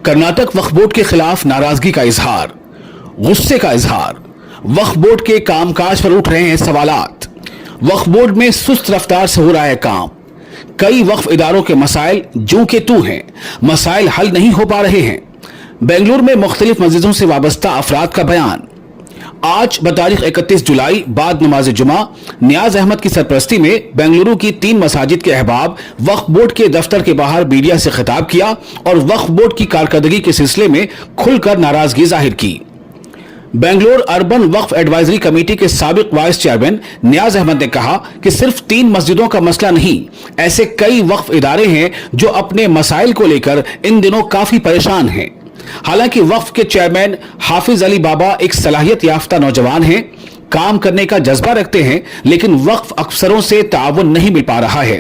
कर्नाटक वक्फ board के खिलाफ नाराजगी का इजहार, गुस्से का इजहार। वक्फ बोर्ड के कामकाज पर उठ रहे हैं सवालात। वक्फ बोर्ड में सुस्त रफ्तार से हो रहा है काम। कई वक्फ इदारों के मसाइल जूं के तू हैं, मसाइल हल नहीं हो पा रहे हैं। बेंगलुरु में मुख्तलिफ मस्जिदों से वाबस्ता अफराद का बयान। आज बतारीख 31 जुलाई बाद नमाज जुमा नियाज अहमद की सरपरस्ती में बेंगलुरु की 3 मसाजिद के अहबाब वक्फ बोर्ड के दफ्तर के बाहर मीडिया से खिताब किया और वक्फ बोर्ड की कारकर्दगी के सिलसिले में खुलकर नाराजगी जाहिर की। बेंगलुरु अर्बन वक्फ एडवाइजरी कमेटी के साबिक वाइस चेयरमैन नियाज अहमद ने कहा कि सिर्फ 3 मस्जिदों का मसला नहीं, ऐसे कई वक्फ इदारे हैं जो अपने मसाइल को लेकर इन दिनों काफी परेशान हैं। हालांकि वक्फ के चेयरमैन हाफिज अली बाबा एक सलाहियत याफ्ता नौजवान हैं, काम करने का जज्बा रखते हैं, लेकिन वक्फ अफसरों से ताउन नहीं मिल पा रहा है।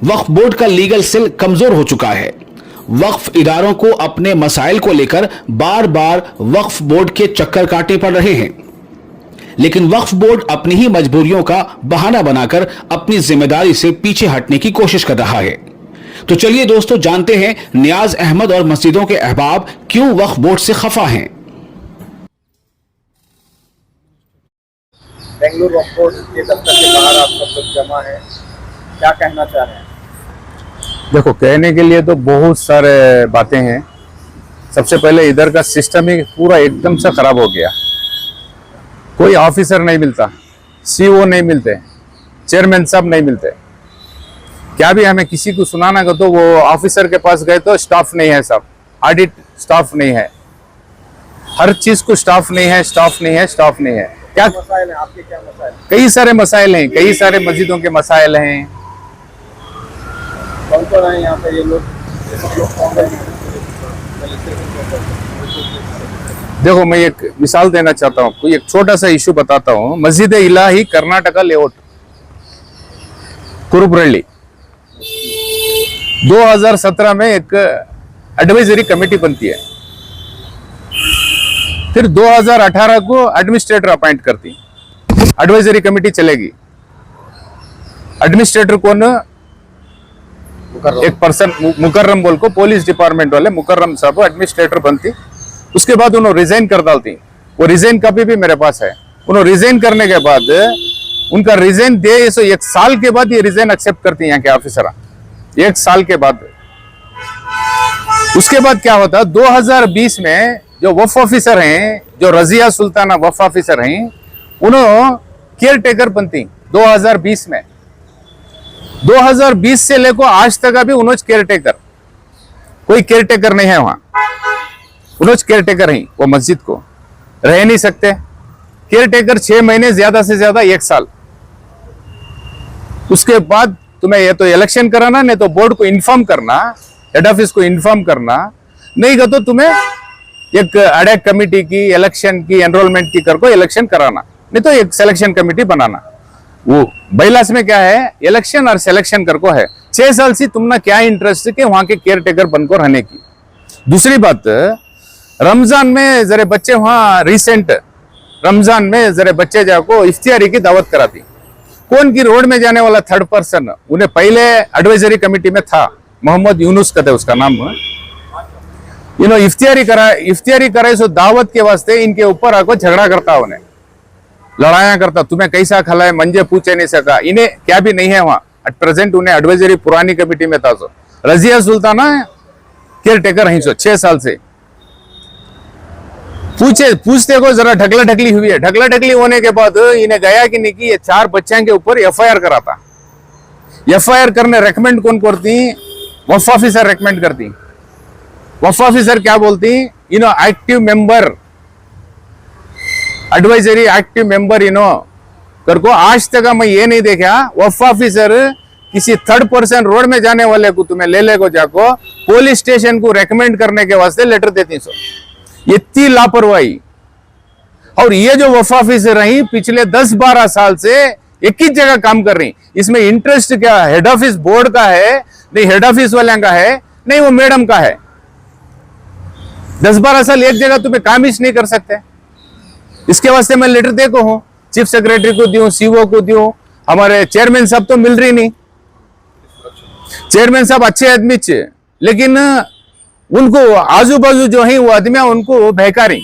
वक्फ बोर्ड का लीगल सेल कमजोर हो चुका है। वक्फ इदारों को अपने मसाइल को लेकर बार बार वक्फ बोर्ड के चक्कर काटने पड़ रहे हैं, लेकिन वक्फ बोर्ड अपनी ही मजबूरियों का बहाना बनाकर अपनी जिम्मेदारी से पीछे हटने की कोशिश कर रहा है। तो चलिए दोस्तों, जानते हैं नियाज अहमद और मस्जिदों के अहबाब क्यों वक्फ बोर्ड से खफा हैं। बेंगलुरु वक्फ बोर्ड के दफ्तर के बाहर आप सब लोग जमा हैं, क्या कहना चाह रहे हैं? देखो, कहने के लिए तो बहुत सारे बातें हैं। सबसे पहले इधर का सिस्टम ही पूरा एकदम से खराब हो गया। कोई ऑफिसर नहीं मिलता, सीईओ नहीं मिलते, चेयरमैन साहब नहीं मिलते। क्या भी हमें किसी को सुनाना का तो वो ऑफिसर के पास गए तो स्टाफ नहीं है साहब, ऑडिट स्टाफ नहीं है, हर चीज को स्टाफ नहीं है, स्टाफ नहीं है, स्टाफ नहीं है। क्या मसाइल हैं आपके? क्या मसाइल? कई सारे मसाइल हैं, कई सारे मस्जिदों के मसाइल हैं। कौन कौन है यहाँ पे? ये लोग सब लोग कौन हैं? देखो, मैं एक मिसाल देना चाहता हूँ, कोई एक छोटा सा इशू बताता हूँ। मस्जिद इलाही कर्नाटका लेआउट कुरुबरಳ್ಳಿ 2017 में एक एडवाइजरी कमेटी बनती है, फिर 2018 को एडमिनिस्ट्रेटर अपॉइंट करती, एडवाइजरी कमेटी चलेगी। एडमिनिस्ट्रेटर कौन? एक पर्सन मुकर्रम बोल को, पुलिस डिपार्टमेंट वाले मुकर्रम साहब एडमिनिस्ट्रेटर बनती। उसके बाद उन्होंने रिजाइन कर डालती। वो रिजाइन कॉपी भी मेरे पास है। उन्होंने रिजाइन करने के बाद उनका रिजाइन दे सो 1 साल के बाद ये रिजाइन एक्सेप्ट करती हैं यहाँ के ऑफिसर। 1 साल के बाद उसके बाद क्या होता? 2020 में जो वफ ऑफिसर हैं, जो रजिया सुल्ताना वफ ऑफिसर हैं, उन्होंने केयर टेकर बनती 2020 में। 2020 से लेकर आज तक अभी उन्होंने केयर टेकर, कोई केयर टेकर नहीं है वहां। उन्होंने केयर टेकर ही वो मस्जिद को रह नहीं सकते। केयर टेकर 6 महीने, ज्यादा से ज्यादा 1 साल। उसके बाद तुम्हें ये तो इलेक्शन कराना, नहीं तो बोर्ड को इन्फॉर्म करना, हेड ऑफिस को इन्फॉर्म करना, नहीं तो तुम्हें एक एडेक कमेटी की, इलेक्शन की, एनरोलमेंट की करको इलेक्शन कराना, नहीं तो एक सिलेक्शन कमेटी बनाना। वो बैलास में क्या है? इलेक्शन और सिलेक्शन करको है। 6 साल से तुमने क्या इंटरेस्ट के वहां के केयर टेकर बनकर रहने की। दूसरी बात, रमजान में जरा बच्चे वहां रिसेंट रमजान में जरा बच्चे जाको इफ्तियारी की दावत कराती। कौन की रोड में जाने वाला थर्ड पर्सन, उन्हें पहले एडवाइजरी कमेटी में था, मोहम्मद यूनुस कहते उसका नाम। इफ्तियारी कराए सो दावत के वास्ते इनके ऊपर आको झगड़ा करता, उन्हें लड़ाया करता। तुम्हें कैसा खिलाए, मंजे पूछे नहीं सका। इन्हें क्या भी नहीं है वहां एट प्रेजेंट। उन्हें एडवाइजरी पुरानी कमेटी में था। सो रजिया सुल्ताना केयर टेकर रही सो 6 साल से। पूछते को जरा ढकला ढकली हुई है। ढकला ढकली होने के बाद इन्हें गया कि नहीं कि ये 4 बच्चों के ऊपर एफआईआर कराता। एफआईआर करने रेकमेंड कौन करती? वफ ऑफिसर रेकमेंड करती। वफ ऑफिसर क्या बोलती? Active member, advisory active member करको। आज तक मैं ये नहीं देखा वफ ऑफिसर किसी थर्ड पर्सन रोड में जाने वाले को तुम्हें ले को जाको पुलिस स्टेशन को रेकमेंड करने के वास्ते लेटर देती। सो इतनी लापरवाही। और ये जो वफ ऑफिसर रही पिछले 10-12 साल से एक ही जगह काम कर रही। इसमें इंटरेस्ट क्या हेड ऑफिस बोर्ड का है? नहीं, हेड ऑफिस वाले का है, नहीं वो मैडम का है। 10-12 साल एक जगह तुम्हें काम ही नहीं कर सकते। इसके वास्ते मैं लेटर देखो हूं, चीफ सेक्रेटरी को दूं, सीईओ को दूं, हमारे चेयरमैन साहब तो मिल रही नहीं। चेयरमैन साहब अच्छे आदमी, लेकिन उनको आजू बाजू जो है वो आदमियां उनको बहका रही।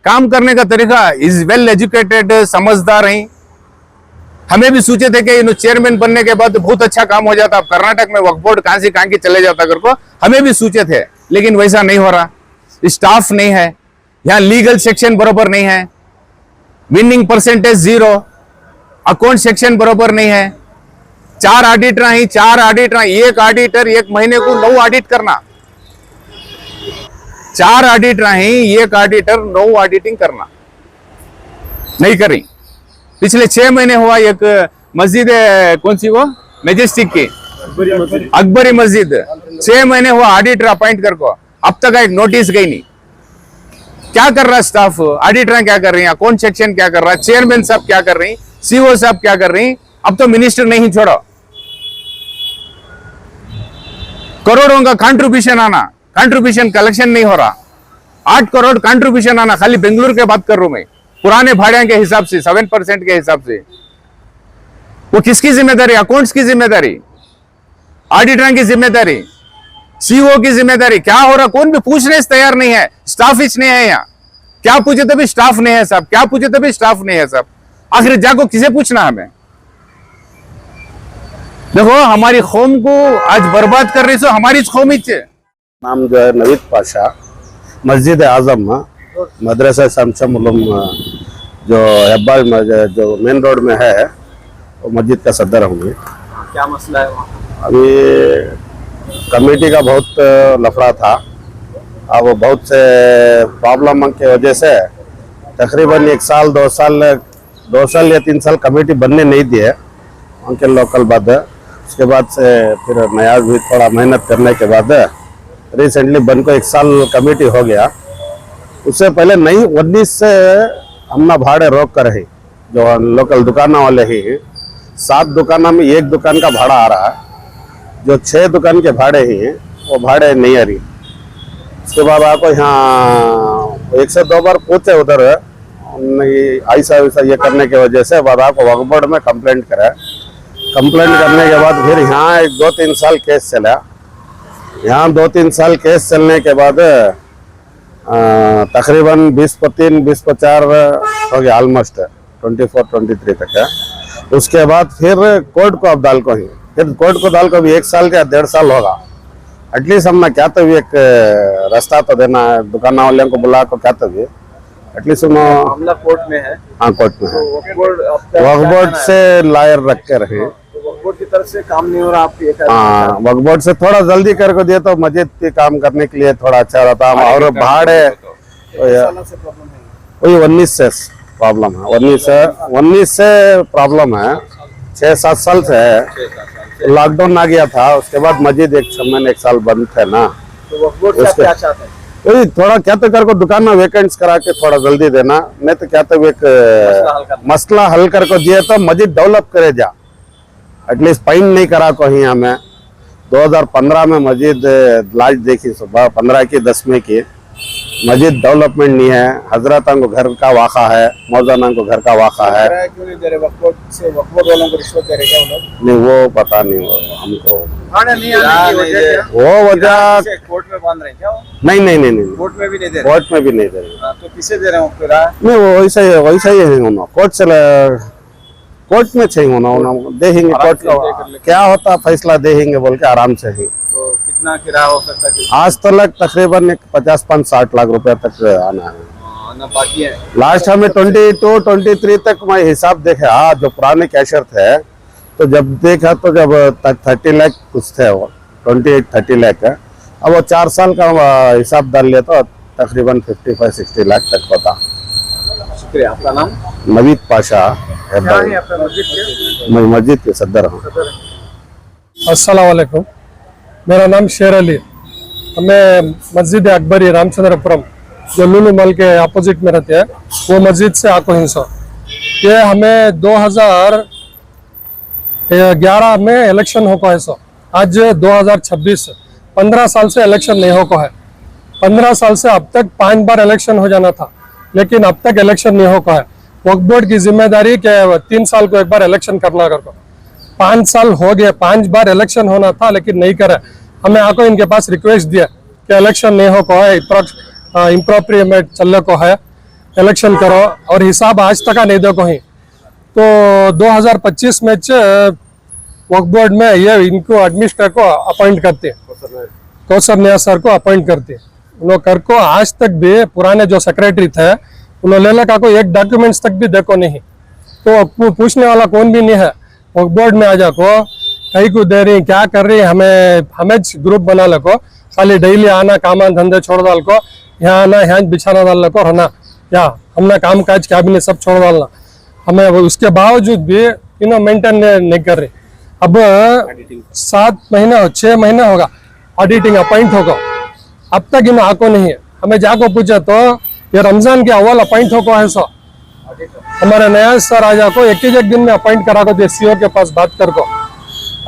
काम करने का तरीका इज वेल एजुकेटेड, समझदार है। हमें भी सोचे थे कि चेयरमैन बनने के बाद बहुत अच्छा काम हो जाता, अब कर्नाटक में वक्फ बोर्ड कहां से कहां की चले जाता करको हमें भी सोचे थे, लेकिन वैसा नहीं हो रहा। स्टाफ नहीं है, यहाँ लीगल सेक्शन बराबर नहीं है, विनिंग परसेंटेज 0, अकाउंट सेक्शन बराबर नहीं है। 4 ऑडिटर ही, 4 ऑडिटर, एक ऑडिटर एक महीने को 9 ऑडिट करना। 4 ऑडिटर ही, एक ऑडिटर 9 ऑडिटिंग करना नहीं करी। पिछले 6 महीने हुआ एक मस्जिद है, कौन सी वो मेजेस्टिक की अकबरी मस्जिद, 6 महीने हुआ ऑडिटर अपॉइंट कर को, अब तक एक नोटिस गई नहीं। क्या कर रहा है स्टाफ? ऑडिटर क्या कर रही है, अकाउंट सेक्शन क्या कर रहा है, चेयरमैन साहब क्या कर रही, सीओ साहब क्या कर रही। अब तो मिनिस्टर नहीं छोड़ो, करोड़ों का कंट्रीब्यूशन आना, कंट्रीब्यूशन कलेक्शन नहीं हो रहा। 8 करोड़ कंट्रीब्यूशन आना, खाली बेंगलुरु के बात कर रहा हूं मैं, पुराने भाड़े के हिसाब से 7% के हिसाब से। वो किसकी जिम्मेदारी? अकाउंट्स की जिम्मेदारी, ऑडिटर की जिम्मेदारी, सीईओ की जिम्मेदारी। क्या हो रहा कौन भी पूछने से तैयार नहीं है। स्टाफ ही नहीं है यहाँ, क्या पूछे तो भी स्टाफ नहीं है साहब, क्या पूछे तो भी स्टाफ नहीं है साहब। आखिर जाको किसे पूछना हमें? देखो हमारी कौम को आज बर्बाद कर रही, सो हमारी कौम ही है। नाम जो है नवीद पाशा, मस्जिद आजम मदरसा शमशम उलूम जो हेब्बाल जो मेन रोड में है, वो मस्जिद का सदर हूँ मैं। क्या मसला है वहाँ? अभी कमेटी का बहुत लफड़ा था, अब वो बहुत से प्रॉब्लम की वजह से तकरीबन 1 साल 2 साल या 3 साल कमेटी बनने नहीं दी है उनके लोकल बाद। उसके बाद से फिर नया भी थोड़ा मेहनत करने के बाद रिसेंटली बन को 1 साल कमेटी हो गया। उससे पहले नहीं 19 से हमने भाड़े रोक कर है, जो लोकल दुकानों वाले ही 7 दुकानों में 1 दुकान का भाड़ा आ रहा है, जो 6 दुकान के भाड़े ही हैं वो भाड़े नहीं आ रही। उसके बाद आपको यहाँ 1 से 2 बार पूछे उधर, ऐसा वैसा ये करने की वजह से बाद आपको वक्फ बोर्ड में कंप्लेंट करा। कंप्लेंट करने के बाद फिर यहाँ 2-3 साल केस चला। यहाँ 2-3 साल केस चलने के बाद तकरीबन 20-4 हो गया, ऑलमोस्ट 24-23 तक है। उसके बाद फिर कोर्ट को अब डाल को ही, फिर कोर्ट को डाल को भी 1 साल या 1.5 साल होगा। एटलीस्ट हमने क्या तो भी एक रास्ता तो देना है, दुकान वाले को बुला को क्या तो भी एटलीस्ट मामला कोर्ट में है। हाँ कोर्ट में है, वक्फ बोर्ड से लायर रख के रहे। वक्फ बोर्ड की तरफ से काम नहीं हो रहा आपकी? हाँ वक्फ बोर्ड से थोड़ा जल्दी करके दिए तो मस्जिद के काम करने के लिए थोड़ा अच्छा रहता। और भाड़े वही 19 से प्रॉब्लम है, 19 से प्रॉब्लम है, 6-7 साल से है। लॉकडाउन आ गया था, उसके बाद मस्जिद 1 साल बंद थे ना। तो वक्फ बोर्ड से क्या चाहते हैं? वही थोड़ा क्या तो करको दुकान में वैकेंट्स करा के थोड़ा जल्दी देना, नहीं तो क्या तो एक मसला हल करके दिए तो मस्जिद डेवलप करे जा। एटलीस्ट फाइन नहीं करा को ही हमें 2015 में मस्जिद लाज देखी, सुबह 15 की 10 में की मस्जिद डेवलपमेंट नहीं है। हजरत को घर का वाक़ा है, मौलाना को घर का वाक़ा है। क्यों नहीं दे रहे? वक्फ बोर्ड से वक्फ बोर्ड वालों को रिश्वत दे रहे क्या वो लोग? नहीं वो पता नहीं, वो हमको नहीं आने की वजह क्या? वो वजह कोर्ट में बांध रहे हैं क्या वो? नहीं कोर्ट में भी नहीं दे रहे? कोर्ट में भी नहीं दे रहे। तो किसे दे रहे हो किराया? नहीं वो वैसा ही है होना, कोर्ट में चाहिए होना देखेंगे, कोर्ट का क्या होता फैसला देखेंगे बोल के आराम से ही। तो कितना किराया हो सकता है? आज तक तकरीबन 50-60 लाख रुपए तक आना है, आना बाकी है। लास्ट हमें 22-23 तक मैं हिसाब देखे। हाँ जो पुराने कैशियर थे तो जब देखा तो जब 30 लाख कुछ थे, वो 28-30 लाख है। अब वो 4 साल का हिसाब डाल लिया तो तकरीबन 55-60 लाख तक होता। शुक्रिया। आपका नाम? नवीद पाशा है, क्या है आपका मस्जिद के? मैं मस्जिद के सदर हूँ। अस्सलाम वालेकुम, मेरा नाम शेर अली। हमें मस्जिद अकबरी रामचंद्रपुरम जो लुलु मॉल के अपोजिट में रहते हैं, वो मस्जिद से आको हिंसा। ये हमें 2011 में इलेक्शन होको है सो, आज 2026 15 साल से इलेक्शन नहीं होको है। 15 साल से अब तक 5 बार इलेक्शन हो जाना था, लेकिन अब तक इलेक्शन नहीं होको है। वक्फ बोर्ड की जिम्मेदारी के 3 साल को 1 बार इलेक्शन करना करको। 5 साल हो गए, 5 बार इलेक्शन होना था लेकिन नहीं करे। हमें आको इनके पास रिक्वेस्ट दिया कि इलेक्शन नहीं हो को है, इम्प्रोप्रिएट चलने को है, इलेक्शन करो और हिसाब आज तक नहीं दो कहीं। तो 2025 में वक्फ बोर्ड में ये इनको एडमिनिस्ट्रेटर को अपॉइंट करते हैं, कौसर नया सर को अपॉइंट करते हैं। उन लोग कर को आज तक भी पुराने जो सेक्रेटरी थे उन्होंने ले का को एक डॉक्यूमेंट्स तक भी देखो नहीं, तो पूछने वाला कौन भी नहीं है। वक्फ बोर्ड में आ जा को कहीं को दे रही क्या कर रही, हमें ग्रुप बना लो, खाली डेली आना काम धंधे छोड़ डाल को, यहाँ आना यहाँ बिछाना डाल को रहना, या हमने काम काज कैबिनेट सब छोड़ डालना, हमें उसके बावजूद भी मेंटेन नहीं कर रही। अब 7 महीने 6 महीने होगा ऑडिटिंग अपॉइंट होगा, अब तक इन आको नहीं है। हमें जाको पूछा तो ये रमजान के अव्वल अपॉइंट होको है, सो हमारे नया सर आजा को एक दिन में अपॉइंट करा को दे, सीओ के पास बात कर को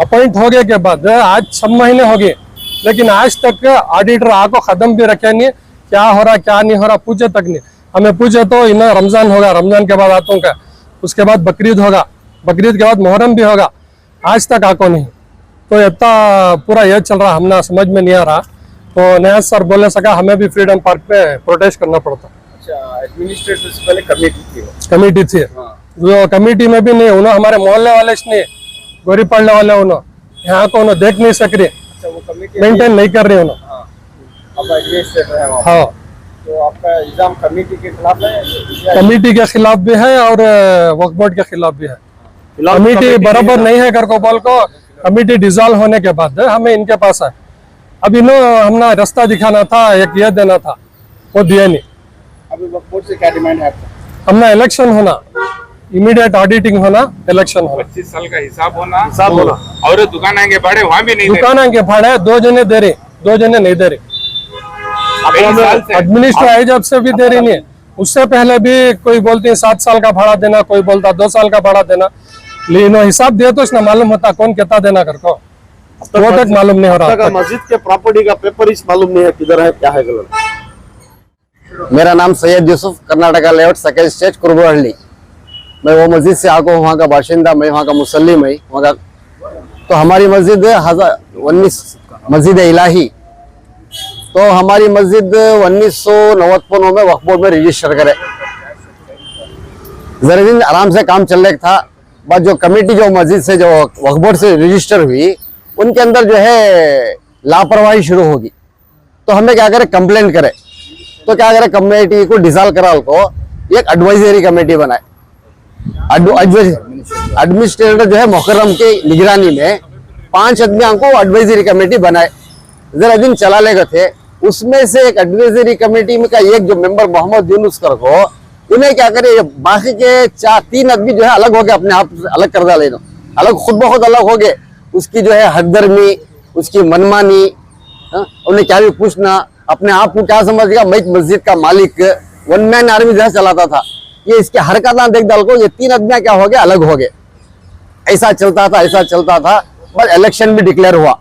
अपॉइंट हो गए के बाद आज 6 महीने हो गए, लेकिन आज तक ऑडिटर आको खत्म भी रखे नहीं, क्या हो रहा क्या नहीं हो रहा पूछे तक नहीं। हमें पूछे तो इन रमजान होगा, रमजान के बाद आतों का, उसके बाद बकरीद होगा, बकरीद के बाद मुहर्रम भी होगा, आज तक आको नहीं। तो इतना पूरा ये चल रहा, हमने समझ में नहीं आ रहा। तो नया सर बोले सका हमें भी फ्रीडम पार्क पे प्रोटेस्ट करना पड़ता। अच्छा, एडमिनिस्ट्रेटर से पहले कमेटी थी, जो कमेटी में भी नहीं, उन्होंने हमारे मोहल्ले वाले नहीं, गोरी पड़ने वाले उन्होंने यहाँ को उन्होंने देख नहीं सक रहे, अच्छा वो कमेटी मेंटेन नहीं कर रहे उन्होंने। अब एडमिनिस्ट्रेटर है वहाँ। हाँ, तो आपका इल्जाम कमेटी के खिलाफ है? कमेटी के खिलाफ भी है और वक्फ बोर्ड के खिलाफ भी है। कमेटी बराबर नहीं है कर को बोल को, कमेटी डिसॉल्व होने के बाद हमें इनके पास है। अब हमने रास्ता दिखाना था, एक ये देना था, वो दिया नहीं। अभी वक्फ बोर्ड से क्या डिमांड है आपका? हमने इलेक्शन होना, इमीडिएट ऑडिटिंग होना, इलेक्शन होना, 25 साल का हिसाब होना और दुकान आएंगे भाड़े वहाँ भी नहीं, दुकान के भाड़े 2 जने दे रहे, 2 जने नहीं दे रहे। एडमिनिस्ट्रेटर जब से भी दे रही नहीं, उससे पहले भी कोई बोलते हैं 7 साल का भाड़ा देना, कोई बोलता 2 साल का भाड़ा देना, लेकिन हिसाब दिया तो इसने मालूम होता कौन कहता देना कर को, तो वो तक मालूम नहीं हो रहा। मस्जिद के प्रॉपर्टी का पेपर इस मालूम नहीं है किधर है क्या है गलत। मेरा नाम Syed Yusuf, Karnataka layout second stage Kurbahalli. मैं वो मस्जिद से आको वहाँ का बाशिंदा, मैं वहाँ का मुसल्ली, मैं वहाँ का। तो हमारी मस्जिद 19 मस्जिद इलाही, तो हमारी मस्जिद 1999 में वक्फ बोर्ड में रजिस्टर करे। जरा दिन आराम से काम चलने था, बाद जो कमेटी जो मस्जिद से जो वक्फ बोर्ड से रजिस्टर हुई उनके अंदर जो है लापरवाही शुरू होगी। तो हमें क्या करे, कंप्लेंट करे। तो क्या करे, कमेटी को डिसॉल्व करा को एक एडवाइजरी कमेटी बनाए। एडमिनिस्ट्रेटर जो है मुकर्रम के निगरानी में 5 आदमियों को एडवाइजरी कमेटी बनाए। जरा दिन चला लेगा थे, उसमें से एक एडवाइजरी कमेटी में का एक जो मेंबर मोहम्मद यूनुस कर को उन्हें क्या करे, बाकी के 3 आदमी जो है अलग हो गए, अपने आप अलग कर डाले, अलग खुद ब खुद अलग हो गए। उसकी जो है हददर्मी, उसकी मनमानी, उन्हें क्या भी पूछना, अपने आप को क्या समझ गया, मैं मस्जिद का मालिक, 1 मैन आर्मी जैसा चलाता था। ये इसके हरकत देख डाल को ये 3 आदमी क्या हो गए, अलग हो गए। ऐसा चलता था, ऐसा चलता था। बस इलेक्शन भी डिक्लेयर हुआ,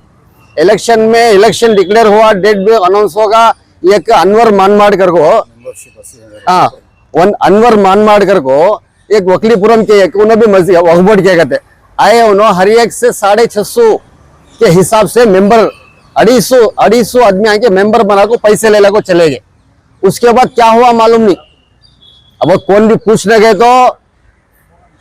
इलेक्शन डिक्लेयर हुआ, डेट भी अनाउंस होगा। एक अनवर मानमाडकर को, हाँ, अनवर मानमाडकर को एक वकलीपुरम के उन्होंने भी मस्जिद वक्फ बोर्ड क्या कहते आए, उन्होंने हर एक से 650 के हिसाब से मेंबर 250 आदमी आके मेंबर बना को पैसे ले को चले गए। उसके बाद क्या हुआ मालूम नहीं। अब कौन भी पूछने गए तो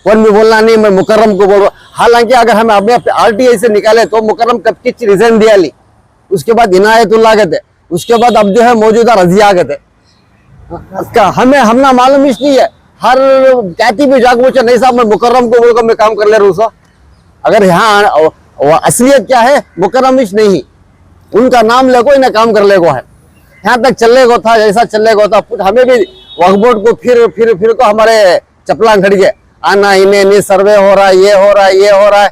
कौन भी बोलना नहीं, मैं मुकर्रम को बोल रहा। हालांकि अगर हम अपने आरटीआई से निकाले तो मुकर्रम कब की रिजाइन दिया ली, उसके बाद इनायतुल्लाह गए थे, उसके बाद अब जो है मौजूदा रजिया गए थे। हमना मालूम ही नहीं है। हर कहती भी जाग पूछे, नहीं साहब मैं मुकर्रम को बोलकर मैं काम कर ले रहा हूँ। अगर यहाँ असलियत क्या है, मुकर्रम इस नहीं, उनका नाम ले को इन्हें काम कर ले को है। यहाँ तक चलने को था, जैसा चलने को था। हमें भी वक्फ बोर्ड को फिर को हमारे चपला खड़ गए, आना इन्हें नहीं, सर्वे हो रहा है, ये हो रहा है, ये हो रहा है।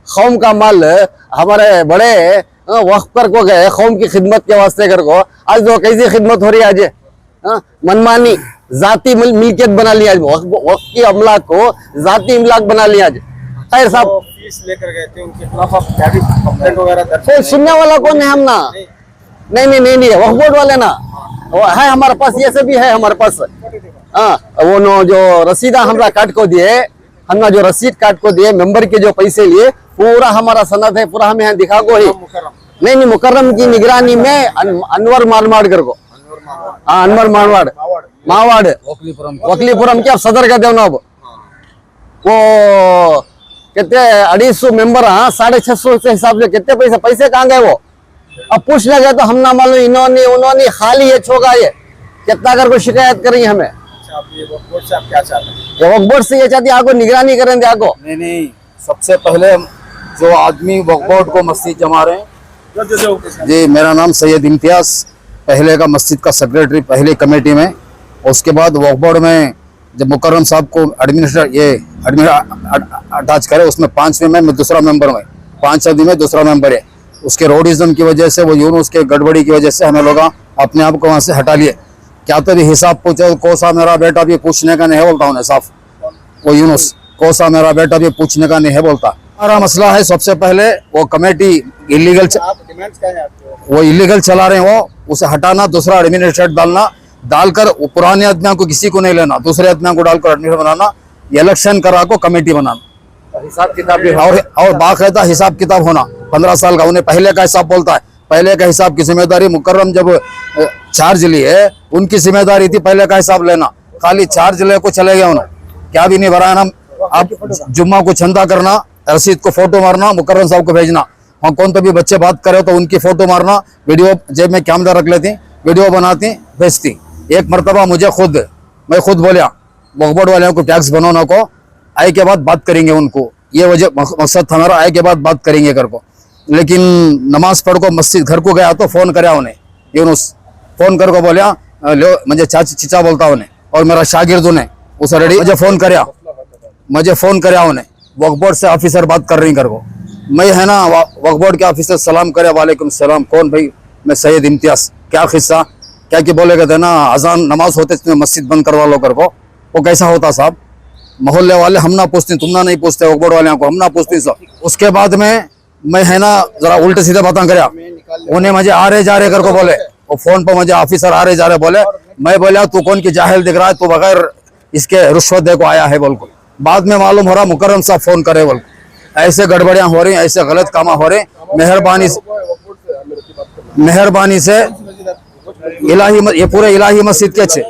कौम का माल हमारे बड़े वक्फ कर को गए, कौम की खिदमत के वास्ते कर को। आज तो कैसी खिदमत हो रही है, आज मनमानी जाती मिल्कियत बना लिया, वक्फ की अमलाक को जाती इमलाक बना लिया। आज खैर साहब फीस लेकर गए थे, उनके खिलाफ आप क्या भी कंप्लेंट वगैरह दर्ज? सुनने वाला कौन है, हम ना नहीं वक्फ बोर्ड वाले ना, वो है हमारे पास, ये सब भी है हमारे पास। हाँ, वो नो जो रसीदा हमरा काट को दिए, हमने जो रसीद काट को दिए, मेंबर के जो पैसे लिए, पूरा हमारा सनद है, पूरा हमें यहाँ दिखा को ही। नहीं नहीं, मुकर्रम की निगरानी में अनवर मारवाड़कर को, हाँ अनवर मारवाड़ वकलीपुरम के आप सदर कहते हो ना। अब वो कितने 250 मेंबर, हाँ 650 के हिसाब से कितने पैसे कहाँ गए वो? अब पूछने गए तो हम ना मालूम, इन्होंने उन्होंने खाली ये छोगा, ये कितना कर को शिकायत करी हमें। अच्छा, आप ये वक्फ बोर्ड से आप क्या चाहते हैं? ये वक्फ बोर्ड से ये चाहती है आपको निगरानी करेंगे आपको। नहीं, सबसे पहले जो आदमी वक्फ बोर्ड को मस्जिद जमा रहे हैं, जी मेरा नाम सैयद इम्तियाज, पहले का मस्जिद का सेक्रेटरी पहले कमेटी में, उसके बाद वक्फ बोर्ड में जब मुकर्रम साहब को एडमिनिस्ट्रेटर अटैच करे, उसमें 5 में मैं दूसरा मेंबर में, 5 आदमी में दूसरा मेंबर है। उसके रोडिज्म की वजह से, वो यूनुस के गड़बड़ी की वजह से हमें लोग अपने आप को वहाँ से हटा लिए। क्या तो भी हिसाब पूछो, कोसा मेरा बेटा भी पूछने का नहीं है बोलता हूँ साफ, वो यूनुस कोसा मेरा बेटा भी पूछने का नहीं है बोलता। हमारा मसला है सबसे पहले वो कमेटी इलीगल, वो इलीगल चला रहे हैं, वो उसे हटाना, दूसरा एडमिनिस्ट्रेटर डालना, डालकर पुराने आदमियों को किसी को नहीं लेना, दूसरे आदमियों को डालकर एडमिनिस्ट्रेटर बनाना, इलेक्शन करा को कमेटी बनाना, हिसाब किताब भी और बाकायदा हिसाब किताब होना। 15 साल का उन्हें पहले का हिसाब बोलता है, पहले का हिसाब की जिम्मेदारी मुकर्रम जब चार्ज लिए उनकी जिम्मेदारी थी पहले का हिसाब लेना, खाली चार्ज ले को चले गए उन्हें, क्या भी नहीं भराया ना। अब जुम्मा को चंदा करना, रसीद को फोटो मारना, मुकर्रम साहब को भेजना, और कौन तो भी बच्चे बात करे तो उनकी फोटो मारना, वीडियो जेब में कैमरा रख लेती, वीडियो बनाती, भेजती। एक मरतबा मैं खुद बोलिया वक्फ बोर्ड वाले को टैक्स बनाना को आए के बाद बात करेंगे उनको, ये वजह मकसद था मेरा, आए के बाद बात करेंगे कर को। लेकिन नमाज पढ़ को मस्जिद घर को गया तो फोन कराया उन्हें, यूनुस फोन कर को बोलिया लो मुझे चीचा बोलता उन्हें, और मेरा शागिर्द उन्हें उस रेडी मुझे फोन कराया उन्हें, वक्फ बोर्ड से ऑफिसर बात कर रही कर को, मैं है ना वक्फ बोर्ड के ऑफिसर सलाम करे, वालेकुम सलाम, कौन भाई, मैं सैयद इम्तियाज, क्या किस्सा, क्या कि बोले कहते ना अजान नमाज होते तुम्हें मस्जिद बंद करवा लो कर को। वो कैसा होता साहब, मोहल्ले वाले हम ना पूछते, तुम ना नहीं पूछते, वक्फ बोर्ड वाले को हम ना पूछते सब। उसके बाद में मैं है ना जरा उल्टे सीधे बातें कराया, उन्हें मुझे आ रहे जा रहे कर को बोले, वो फोन पर मुझे ऑफिसर आ रहे जा रहे बोले, मैं बोला तू कौन की जाहिल दिख रहा है, तू बगैर इसके रिश्वत दे को आया है बोल को। बाद में मालूम हो रहा मुकर्रम साहब फोन करे बोल, ऐसे गड़बड़ियां हो रही, ऐसे गलत काम हो रहे, मेहरबानी से ये पूरे इलाही मस्जिद के अच्छे